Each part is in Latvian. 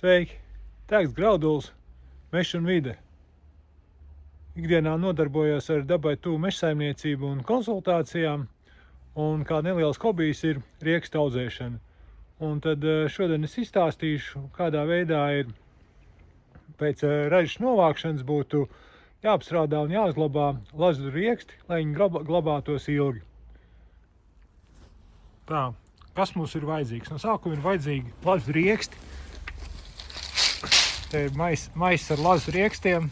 Sveiki! Teksts Graudulis, Mežs un vide. Ikdienā nodarbojos ar dabai tuvu mežsaimniecību un konsultācijām, un kā neliels hobijs ir riekstu audzēšana. Un tad šodien es izstāstīšu, kādā veidā ir pēc ražas novākšanas būtu jāapstrādā un jāuzglabā lazu rieksti, lai viņi glabātos ilgi. Tā, kas mums ir vajadzīgs? No sākuma ir vajadzīgi lazu rieksti. Te ir maiss ar lazu riekstiem.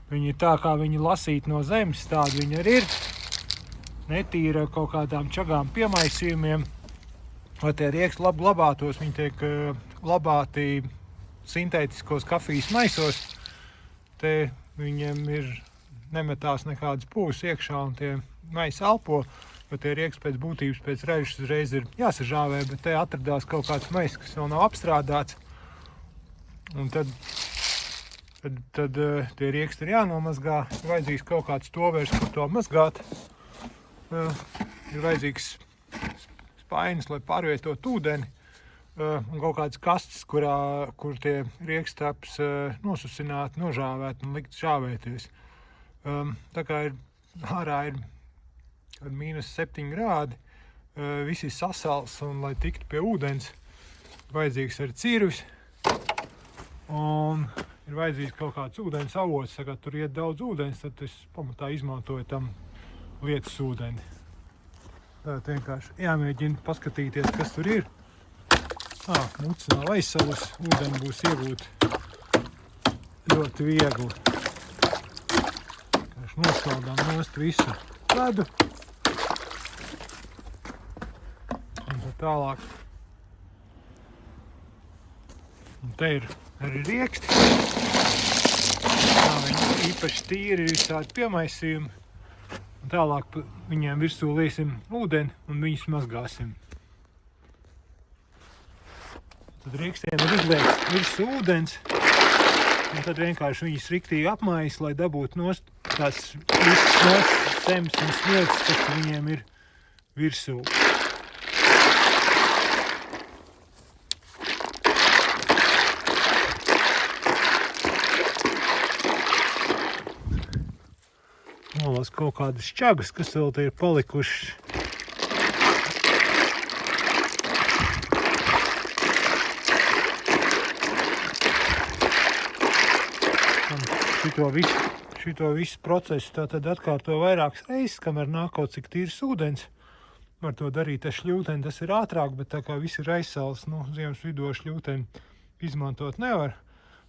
Viņi ir tā, kā viņi lasīti no zemes, tādi viņi arī ir. Netīra kaut kādām čagām piemaisījumiem. Lai tie rieksti labi glabātos, viņi tiek glabāti sintētiskos kafijas maisos. Te viņiem ir nemetās nekādas pūs iekšā un tie maisi elpo, jo tie rieksti pēc būtības pēc ražas uzreiz ir jāsažāvē, bet te atradās kaut kāds maiss, kas vēl nav apstrādāts. Un tad tie rieksti ir jānomazgā, ir vajadzīgs kaut kāds tovērs, kur to mazgāt. Ir vajadzīgs spainis, lai pārvietot ūdeni, un kaut kāds kastes, kur tie rieksti taps nosusināti, nožāvēti un likt žāvēties. Tā kā ārā ir -7 grādi, viss ir sasals, un lai tiktu pie ūdens, vajadzīgs arī cirvis, un ir vajadzīgs kaut kāds ūdens avots. Ja tur iet daudz ūdens, tad es pamatā izmantoju tam lietas ūdeni. Tātad vienkārši jāmēģina paskatīties, kas tur ir. Muca nav aizsalus, ūdeni būs iegūt ļoti viegli. Noskaldām nost visu ledu. Un tad tālāk. Un te ir arī rieksti. Tā viņi īpaši tīri ir visādi piemaisījumi. Un tālāk viņiem virsū liesim ūdeni un viņus mazgāsim. Tad riekstiem ir izliekts virsū ūdens. Un tad vienkārši viņus riktīgi apmājas, lai dabūtu nost tās viss nost zemes un smilts, kas viņiem ir virsū. Nolas kaut kādas čagas, kas vēl te ir palikušas. Šito visu procesu tātad atkārto vairākas reizes, kamēr nāk kaut cik tīrs ūdens. Var to darīt ar šļūteni, tas ir ātrāk, bet tā kā viss ir aizsals, ziemas vidū šļūteni izmantot nevar.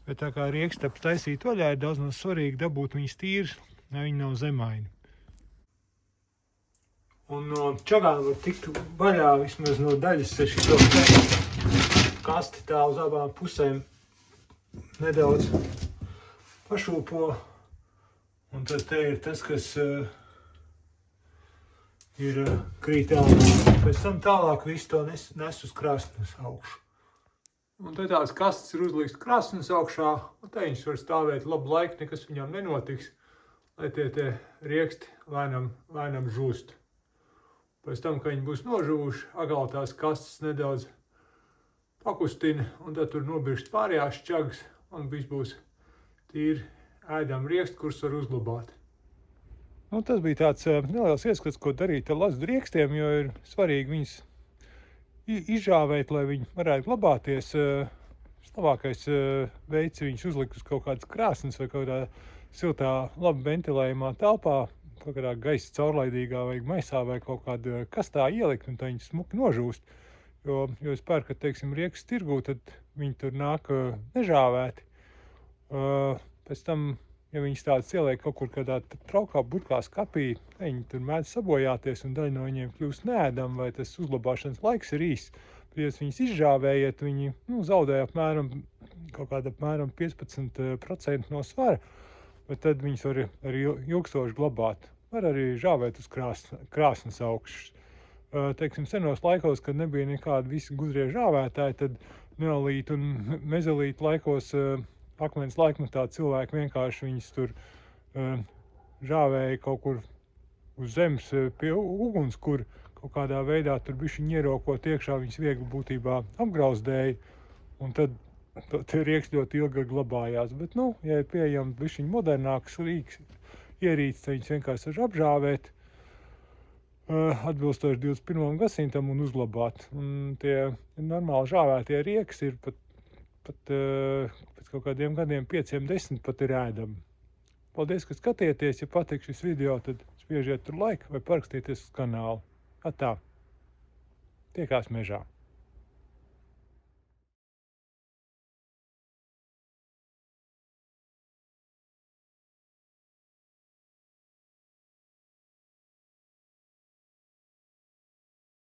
Bet tā kā riekstaps taisīt vaļā, ir daudz svarīgi dabūt viņas tīras, lai viņi nav zemaini. Un no čagām var tikt vaļā vismaz no daļas ar šito kasti tā uz abām pusēm nedaudz pašūpo, un tad te ir tas, kas ir krīt ārā. Pēc tam tālāk visu to nes uz krāsnes augšu. Un te tās kastes ir uzlikts krāsnes augšā, un te viņas var stāvēt labu laiku, nekas viņām nenotiks, lai tie rieksti lēnam žūst. Pēc tam, kad viņi būs nožūvuši, agal tās kastes nedaudz pakustina, un tad tur nobirst pārējās čagas, un viss būs tīri ēdam rieksti, kurus var uzglabāt. Tas bija tāds neliels ieskats, ko darīt ar lazu riekstiem, jo ir svarīgi viņus izžāvēt, lai viņi varētu glabāties. Labākais veids viņus uzlikt uz kaut kādas krāsnes vai kaut kādā siltā, labi ventilējumā telpā, kaut kādā gaisa caurlaidīgā vai maisā vai kaut kādā kastā ielikt, un tā viņi smuki nožūst. Jo es pērku, ka, teiksim, rieksts tirgū, tad viņi tur nāk nežāvēti. Pēc tam, ja viņas tādas ieliek kaut kur kādā traukā burkā skapī, viņi tur mēdz sabojāties un daļa no viņiem kļūst neēdama, vai tas uzglabāšanas laiks ir īss. Bet, ja viņas izžāvējiet, viņi zaudē apmēram 15% no svara, bet tad viņas var arī ilgstoši glabāt. Var arī žāvēt uz krāsnes augšas. Teiksim, senos laikos, kad nebija nekādi visi gudrie žāvētāji, tad neolītu un mezolītu laikos akmens laikmetā cilvēki vienkārši viņus tur žāvēja kaut kur uz zemes pie uguns, kur kaut kādā veidā tur bišķiņ ierokot iekšā, viņas viegli būtībā apgrauzdēja, un tad tie rieks ļoti ilgi glabājās. Bet, nu, ja ir pieejams bišķiņ modernāks ierīces, tad viņas vienkārši var apžāvēt atbilstoši 21. gadsimtam un uzglabāt. Un tie normāli žāvētie rieks ir pat pēc kaut kādiem gadiem 5-10 pat ir ēdami. Paldies, ka skatieties. Ja patīk šis video, tad spiežiet tur laiku vai parakstieties uz kanālu. Atā. Tiekās mežā.